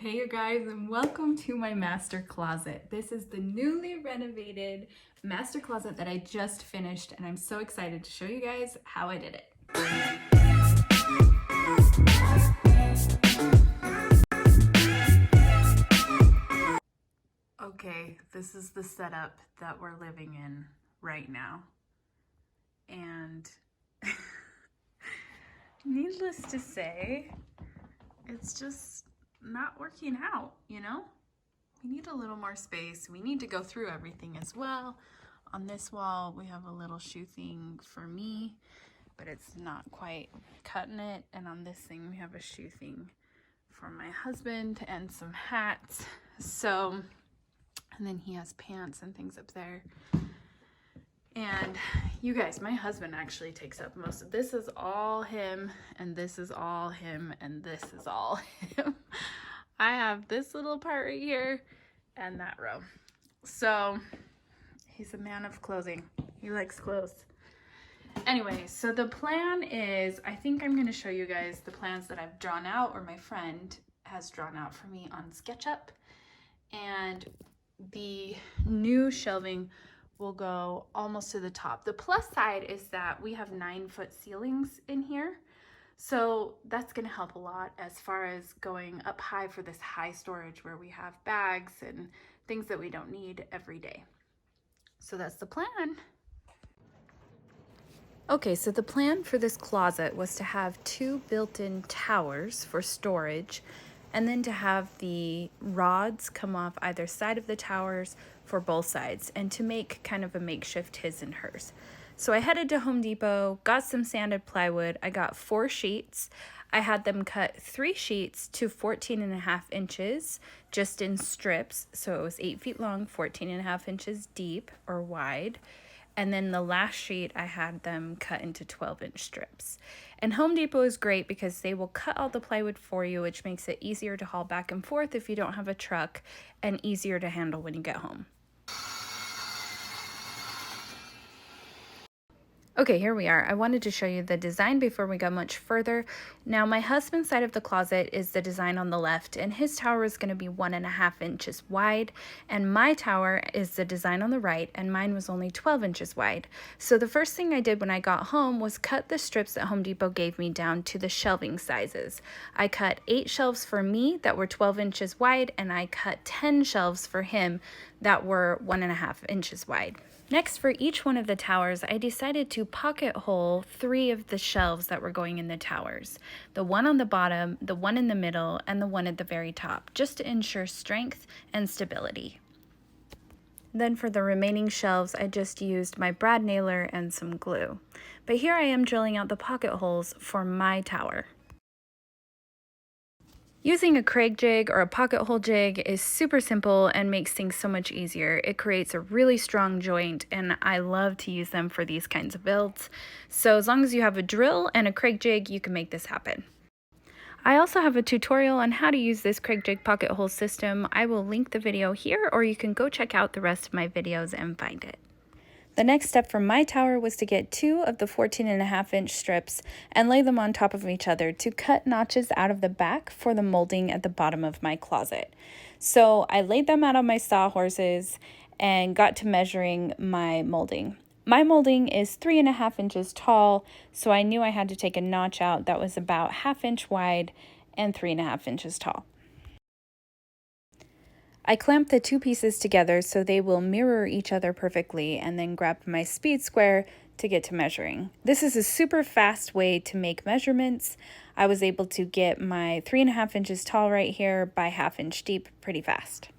Hey you guys, and welcome to my master closet. This is the newly renovated master closet that I just finished, and I'm so excited to show you guys how I did it. Okay, this is the setup that we're living in right now. And needless to say, it's just not working out, you know? We need a little more space. We need to go through everything as well. On this wall, we have a little shoe thing for me, but it's not quite cutting it. And on this thing, we have a shoe thing for my husband and some hats. So, and then he has pants and things up there. And you guys, my husband actually takes up most of this. Is all him, and this is all him, and this is all him. I have this little part right here and that row. So he's a man of clothing. He likes clothes. Anyway, so the plan is, I think I'm going to show you guys the plans that I've drawn out, or my friend has drawn out for me on SketchUp. And the new shelving will go almost to the top. The plus side is that we have 9-foot ceilings in here. So that's going to help a lot as far as going up high for this high storage where we have bags and things that we don't need every day. So that's the plan. Okay, so the plan for this closet was to have 2 built-in towers for storage, and then to have the rods come off either side of the towers for both sides, and to make kind of a makeshift his and hers. So I headed to Home Depot, got some sanded plywood. I got 4 sheets. I had them cut 3 sheets to 14.5 inches, just in strips. So it was 8 feet long, 14.5 inches deep or wide. And then the last sheet, I had them cut into 12-inch strips. And Home Depot is great because they will cut all the plywood for you, which makes it easier to haul back and forth if you don't have a truck, and easier to handle when you get home. Okay, here we are. I wanted to show you the design before we go much further. Now, my husband's side of the closet is the design on the left, and his tower is going to be 1.5 inches wide, and my tower is the design on the right, and mine was only 12 inches wide. So the first thing I did when I got home was cut the strips that Home Depot gave me down to the shelving sizes. I cut 8 shelves for me that were 12 inches wide, and I cut 10 shelves for him that were 1.5 inches wide. Next, for each one of the towers, I decided to pocket hole 3 of the shelves that were going in the towers. The one on the bottom, the one in the middle, and the one at the very top, just to ensure strength and stability. Then for the remaining shelves, I just used my brad nailer and some glue. But here I am drilling out the pocket holes for my tower. Using a Craig jig or a pocket hole jig is super simple and makes things so much easier. It creates a really strong joint, and I love to use them for these kinds of builds. So as long as you have a drill and a Craig jig, you can make this happen. I also have a tutorial on how to use this Craig jig pocket hole system. I will link the video here, or you can go check out the rest of my videos and find it. The next step for my tower was to get 2 of the 14.5 inch strips and lay them on top of each other to cut notches out of the back for the molding at the bottom of my closet. So I laid them out on my sawhorses and got to measuring my molding. My molding is 3.5 inches tall, so I knew I had to take a notch out that was about 1/2 inch wide and 3.5 inches tall. I clamped the 2 pieces together so they will mirror each other perfectly, and then grabbed my speed square to get to measuring. This is a super fast way to make measurements. I was able to get my 3.5 inches tall right here by 1/2 inch deep pretty fast.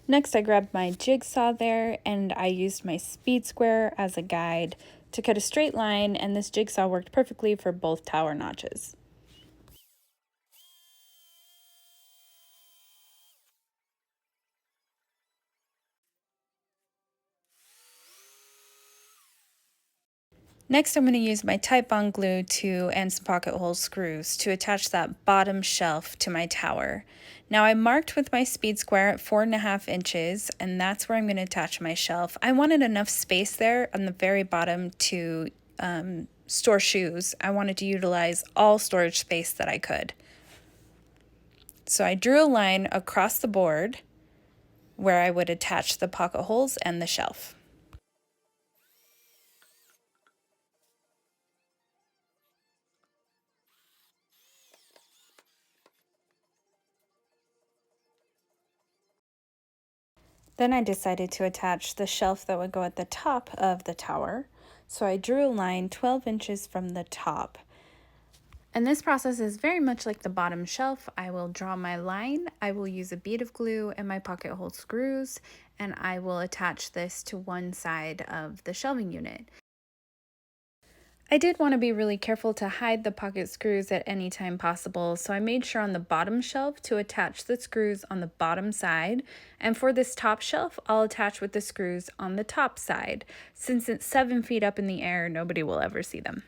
Next, I grabbed my jigsaw there, and I used my speed square as a guide to cut a straight line, and this jigsaw worked perfectly for both tower notches. Next, I'm going to use my Titebond glue and some pocket hole screws to attach that bottom shelf to my tower. Now, I marked with my speed square at 4.5 inches, and that's where I'm going to attach my shelf. I wanted enough space there on the very bottom to store shoes. I wanted to utilize all storage space that I could. So I drew a line across the board where I would attach the pocket holes and the shelf. Then I decided to attach the shelf that would go at the top of the tower. So I drew a line 12 inches from the top. And this process is very much like the bottom shelf. I will draw my line, I will use a bead of glue and my pocket hole screws, and I will attach this to one side of the shelving unit. I did want to be really careful to hide the pocket screws at any time possible, so I made sure on the bottom shelf to attach the screws on the bottom side, and for this top shelf, I'll attach with the screws on the top side. Since it's 7 feet up in the air, nobody will ever see them.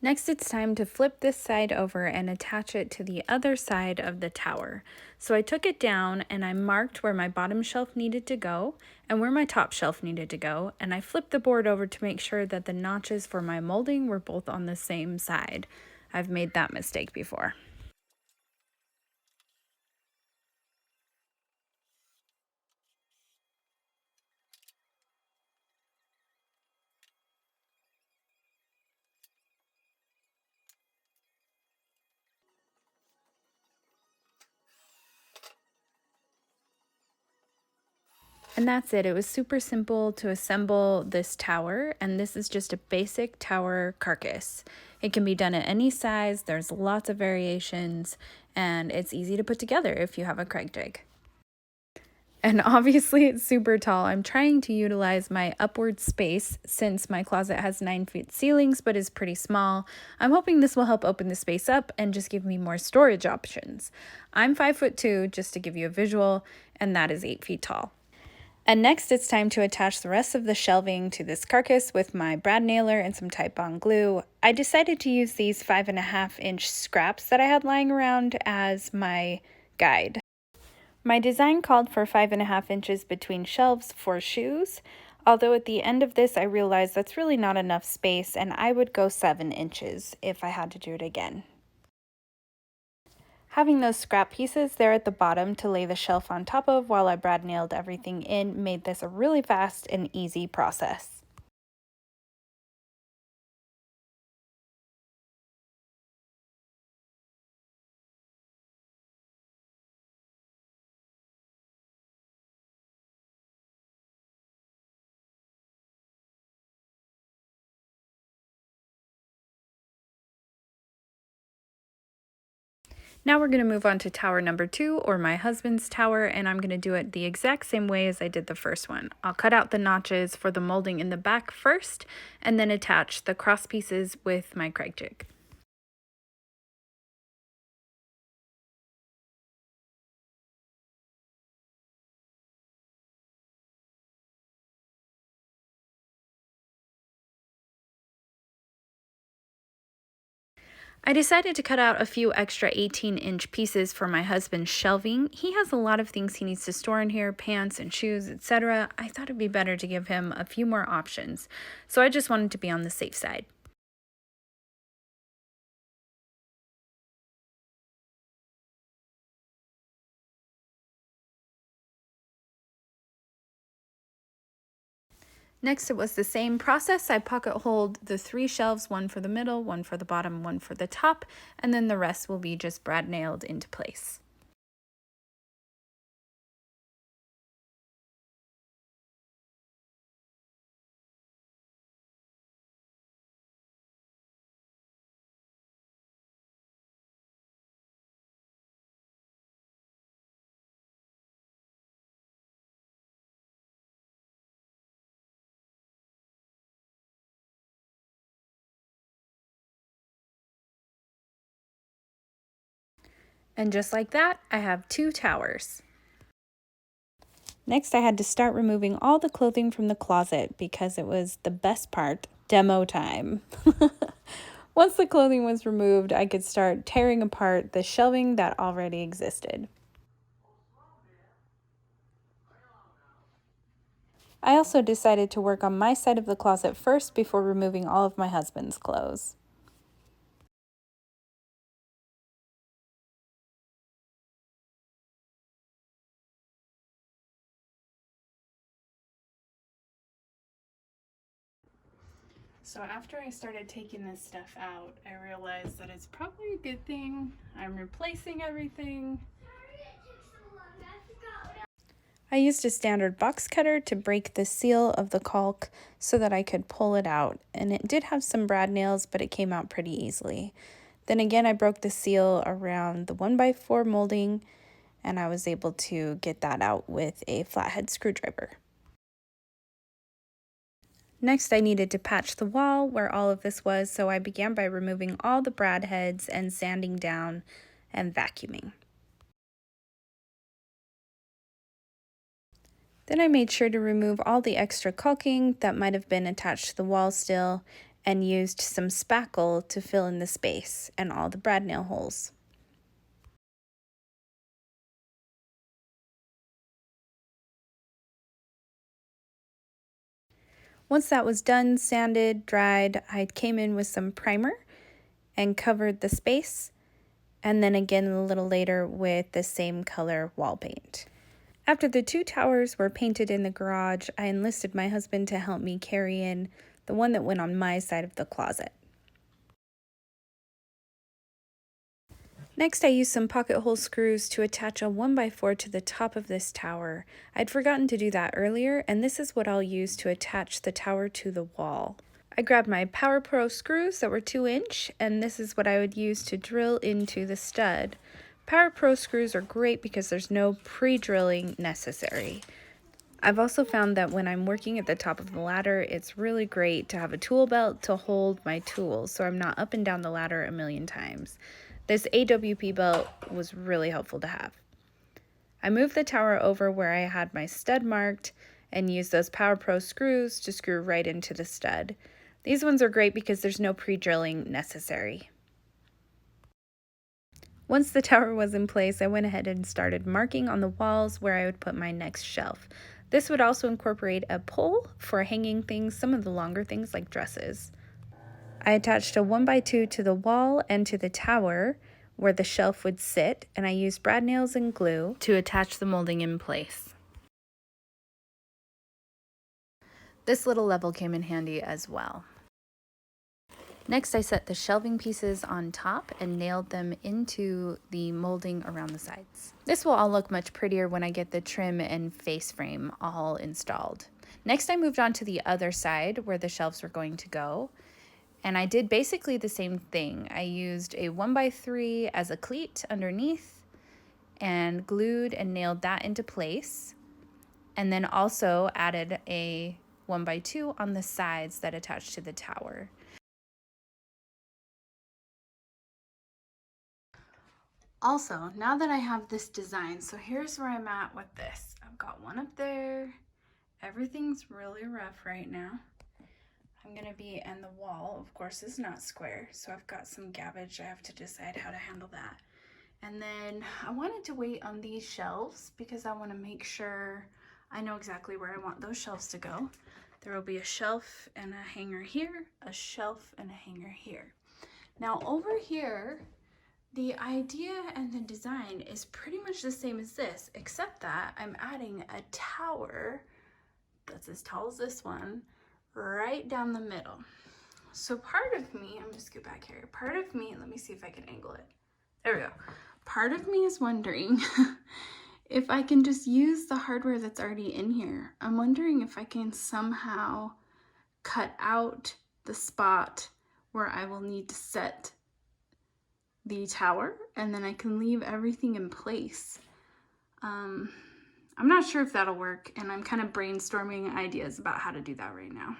Next, it's time to flip this side over and attach it to the other side of the tower. So I took it down and I marked where my bottom shelf needed to go and where my top shelf needed to go, and I flipped the board over to make sure that the notches for my molding were both on the same side. I've made that mistake before. And that's it. It was super simple to assemble this tower, and this is just a basic tower carcass. It can be done at any size, there's lots of variations, and it's easy to put together if you have a Craig jig. And obviously it's super tall. I'm trying to utilize my upward space since my closet has 9-foot ceilings but is pretty small. I'm hoping this will help open the space up and just give me more storage options. I'm 5'2", just to give you a visual, and that is 8 feet tall. And next it's time to attach the rest of the shelving to this carcass with my brad nailer and some Titebond glue. I decided to use these 5.5-inch scraps that I had lying around as my guide. My design called for 5.5 inches between shelves for shoes, although at the end of this I realized that's really not enough space and I would go 7 inches if I had to do it again. Having those scrap pieces there at the bottom to lay the shelf on top of while I brad nailed everything in made this a really fast and easy process. Now we're going to move on to tower number 2, or my husband's tower, and I'm going to do it the exact same way as I did the first one. I'll cut out the notches for the molding in the back first, and then attach the cross pieces with my Craig jig. I decided to cut out a few extra 18-inch pieces for my husband's shelving. He has a lot of things he needs to store in here, pants and shoes, etc. I thought it'd be better to give him a few more options, so I just wanted to be on the safe side. Next, it was the same process. I pocket holed the 3 shelves, one for the middle, one for the bottom, one for the top, and then the rest will be just brad nailed into place. And just like that, I have 2 towers. Next, I had to start removing all the clothing from the closet because it was the best part, demo time. Once the clothing was removed, I could start tearing apart the shelving that already existed. I also decided to work on my side of the closet first before removing all of my husband's clothes. So after I started taking this stuff out, I realized that it's probably a good thing I'm replacing everything. I used a standard box cutter to break the seal of the caulk so that I could pull it out, and it did have some brad nails, but it came out pretty easily. Then again, I broke the seal around the 1x4 molding, and I was able to get that out with a flathead screwdriver. Next, I needed to patch the wall where all of this was, so I began by removing all the brad heads and sanding down and vacuuming. Then I made sure to remove all the extra caulking that might have been attached to the wall still, and used some spackle to fill in the space and all the brad nail holes. Once that was done, sanded, dried, I came in with some primer and covered the space, and then again a little later with the same color wall paint. After the 2 towers were painted in the garage, I enlisted my husband to help me carry in the one that went on my side of the closet. Next, I used some pocket hole screws to attach a 1x4 to the top of this tower. I'd forgotten to do that earlier, and this is what I'll use to attach the tower to the wall. I grabbed my Power Pro screws that were 2-inch, and this is what I would use to drill into the stud. Power Pro screws are great because there's no pre-drilling necessary. I've also found that when I'm working at the top of the ladder, it's really great to have a tool belt to hold my tools so I'm not up and down the ladder a million times. This AWP belt was really helpful to have. I moved the tower over where I had my stud marked and used those Power Pro screws to screw right into the stud. These ones are great because there's no pre-drilling necessary. Once the tower was in place, I went ahead and started marking on the walls where I would put my next shelf. This would also incorporate a pole for hanging things, some of the longer things like dresses. I attached a 1x2 to the wall and to the tower where the shelf would sit, and I used brad nails and glue to attach the molding in place. This little level came in handy as well. Next, I set the shelving pieces on top and nailed them into the molding around the sides. This will all look much prettier when I get the trim and face frame all installed. Next, I moved on to the other side where the shelves were going to go. And I did basically the same thing. I used a 1x3 as a cleat underneath and glued and nailed that into place. And then also added a 1x2 on the sides that attached to the tower. Also, now that I have this design, so here's where I'm at with this. I've got one up there. Everything's really rough right now. I'm gonna be, and the wall, of course, is not square, so I've got some gabbage. I have to decide how to handle that. And then I wanted to wait on these shelves because I want to make sure I know exactly where I want those shelves to go. There will be a shelf and a hanger here, a shelf and a hanger here. Now over here, the idea and the design is pretty much the same as this, except that I'm adding a tower that's as tall as this one right down the middle. So part of me, I'm just get back here. Part of me, let me see if I can angle it. There we go. Part of me is wondering if I can just use the hardware that's already in here. I'm wondering if I can somehow cut out the spot where I will need to set the tower, and then I can leave everything in place. I'm not sure if that'll work, and I'm kind of brainstorming ideas about how to do that right now.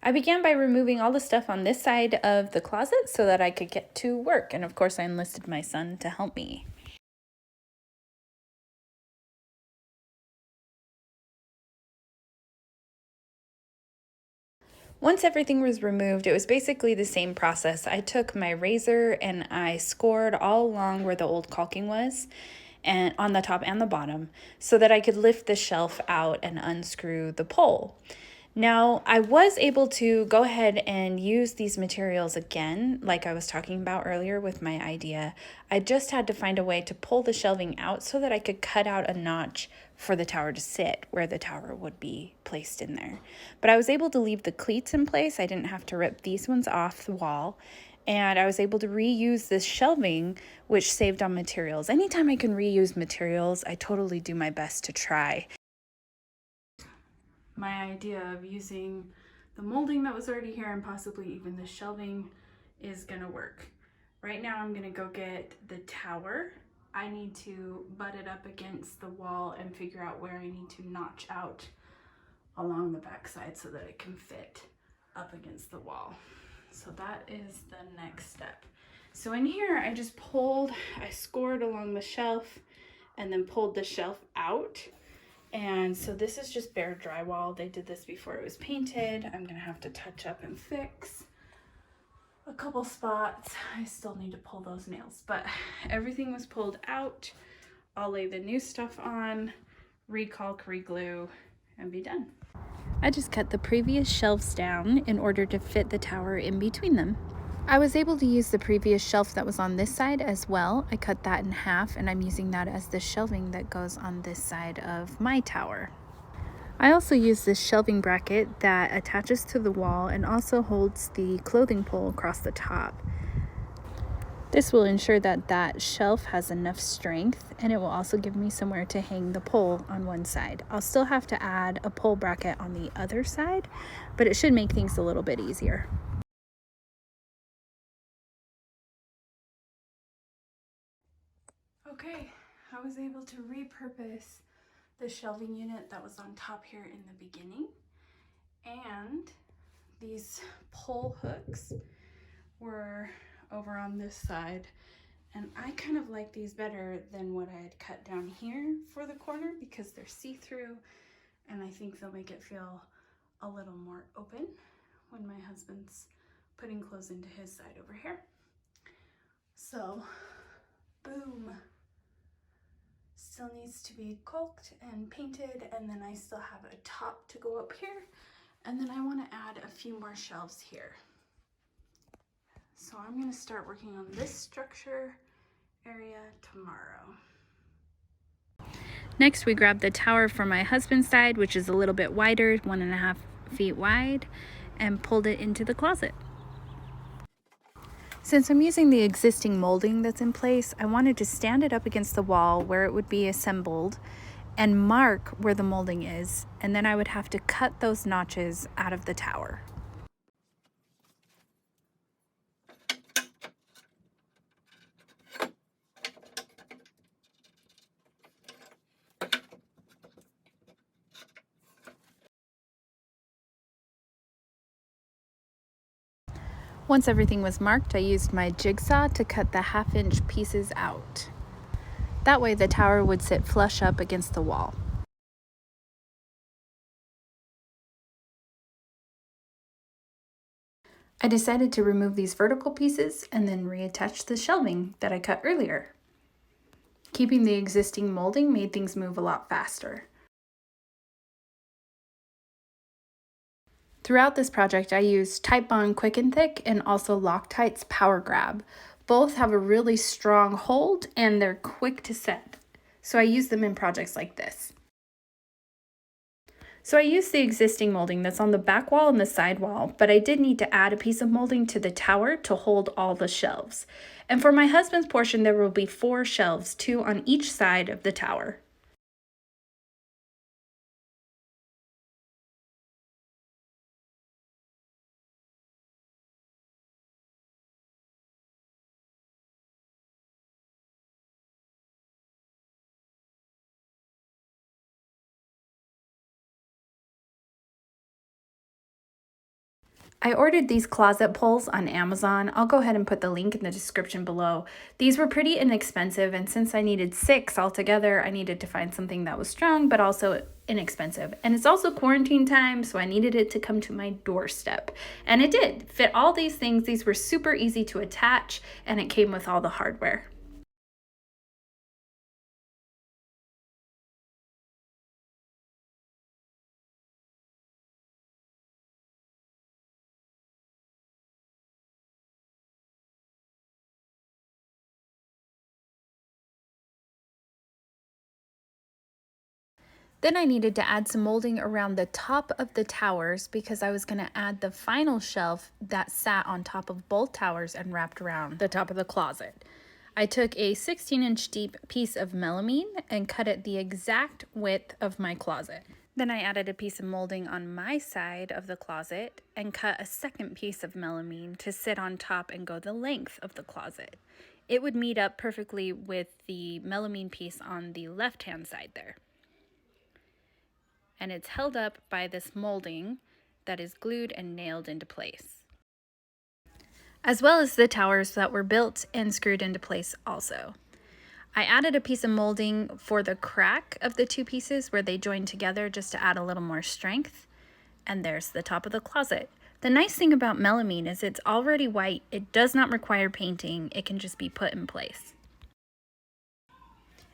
I began by removing all the stuff on this side of the closet so that I could get to work, and of course I enlisted my son to help me. Once everything was removed, it was basically the same process. I took my razor and I scored all along where the old caulking was, and on the top and the bottom so that I could lift the shelf out and unscrew the pole. Now, I was able to go ahead and use these materials again, like I was talking about earlier with my idea. I just had to find a way to pull the shelving out so that I could cut out a notch for the tower to sit where the tower would be placed in there. But I was able to leave the cleats in place. I didn't have to rip these ones off the wall. And I was able to reuse this shelving, which saved on materials. Anytime I can reuse materials, I totally do my best to try. My idea of using the molding that was already here and possibly even the shelving is gonna work. Right now I'm gonna go get the tower. I need to butt it up against the wall and figure out where I need to notch out along the backside so that it can fit up against the wall. So that is the next step. So in here I just I scored along the shelf and then pulled the shelf out. And so this is just bare drywall. They did this before it was painted. I'm gonna have to touch up and fix a couple spots. I still need to pull those nails, but everything was pulled out. I'll lay the new stuff on, recalc, reglue, and be done. I just cut the previous shelves down in order to fit the tower in between them. I was able to use the previous shelf that was on this side as well. I cut that in half and I'm using that as the shelving that goes on this side of my tower. I also use this shelving bracket that attaches to the wall and also holds the clothing pole across the top. This will ensure that that shelf has enough strength, and it will also give me somewhere to hang the pole on one side. I'll still have to add a pole bracket on the other side, but it should make things a little bit easier. Okay, I was able to repurpose the shelving unit that was on top here in the beginning, and these pole hooks were over on this side, and I kind of like these better than what I had cut down here for the corner because they're see-through, and I think they'll make it feel a little more open when my husband's putting clothes into his side over here. So, boom. Still needs to be caulked and painted, and then I still have a top to go up here, and then I want to add a few more shelves here. So I'm going to start working on this structure area tomorrow. Next, we grabbed the tower for my husband's side, which is a little bit wider, 1.5 feet wide, and pulled it into the closet. Since I'm using the existing molding that's in place, I wanted to stand it up against the wall where it would be assembled and mark where the molding is, and then I would have to cut those notches out of the tower. Once everything was marked, I used my jigsaw to cut the 1/2-inch pieces out. That way the tower would sit flush up against the wall. I decided to remove these vertical pieces and then reattach the shelving that I cut earlier. Keeping the existing molding made things move a lot faster. Throughout this project, I used Titebond Quick and Thick and also Loctite's Power Grab. Both have a really strong hold and they're quick to set. So I use them in projects like this. So I used the existing molding that's on the back wall and the side wall, but I did need to add a piece of molding to the tower to hold all the shelves. And for my husband's portion, there will be 4 shelves, 2 on each side of the tower. I ordered these closet poles on Amazon. I'll go ahead and put the link in the description below. These were pretty inexpensive, and since I needed 6 altogether, I needed to find something that was strong but also inexpensive. And it's also quarantine time, so I needed it to come to my doorstep. And it did fit all these things. These were super easy to attach, and it came with all the hardware. Then I needed to add some molding around the top of the towers because I was going to add the final shelf that sat on top of both towers and wrapped around the top of the closet. I took a 16-inch deep piece of melamine and cut it the exact width of my closet. Then I added a piece of molding on my side of the closet and cut a second piece of melamine to sit on top and go the length of the closet. It would meet up perfectly with the melamine piece on the left-hand side there. And it's held up by this molding that is glued and nailed into place, as well as the towers that were built and screwed into place also. I added a piece of molding for the crack of the two pieces where they join together just to add a little more strength. And there's the top of the closet. The nice thing about melamine is it's already white. It does not require painting. It can just be put in place.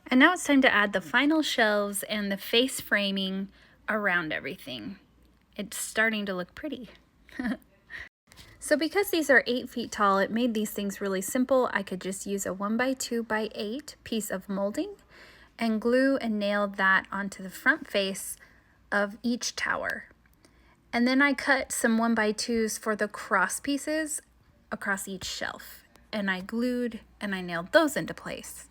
And now it's time to add the final shelves and the face framing around everything. It's starting to look pretty. So because these are 8 feet tall, it made these things really simple. I could just use a 1x2x8 piece of molding and glue and nail that onto the front face of each tower. And then I cut some 1x2s for the cross pieces across each shelf. And I glued and I nailed those into place.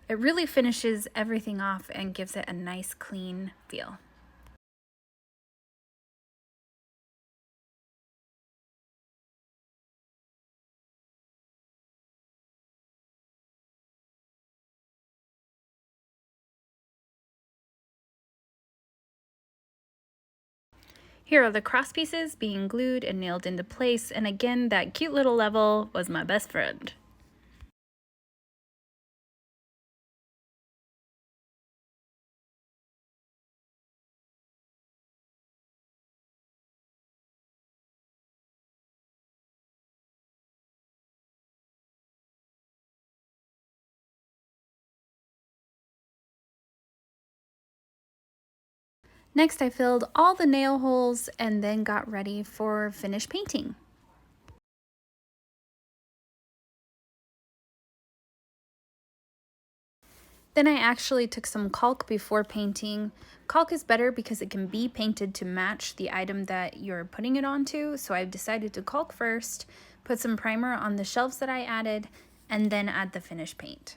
It really finishes everything off and gives it a nice clean feel. Here are the cross pieces being glued and nailed into place, and again, that cute little level was my best friend. Next, I filled all the nail holes and then got ready for finished painting. Then I actually took some caulk before painting. Caulk is better because it can be painted to match the item that you're putting it onto, so I decided to caulk first, put some primer on the shelves that I added, and then add the finished paint.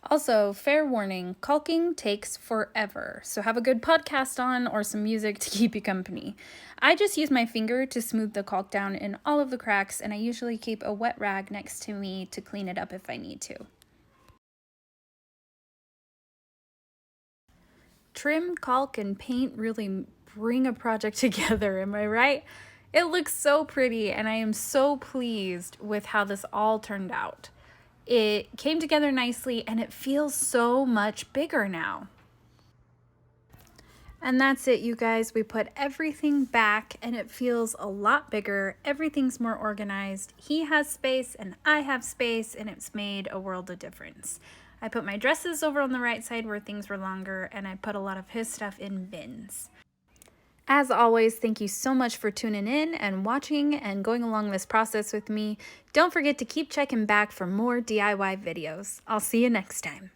Also, fair warning, caulking takes forever, so have a good podcast on or some music to keep you company. I just use my finger to smooth the caulk down in all of the cracks, and I usually keep a wet rag next to me to clean it up if I need to. Trim, caulk, and paint really bring a project together, am I right? It looks so pretty, and I am so pleased with how this all turned out. It came together nicely and it feels so much bigger now. And that's it, you guys. We put everything back and it feels a lot bigger. Everything's more organized. He has space and I have space, and it's made a world of difference. I put my dresses over on the right side where things were longer, and I put a lot of his stuff in bins. As always, thank you so much for tuning in and watching and going along this process with me. Don't forget to keep checking back for more DIY videos. I'll see you next time.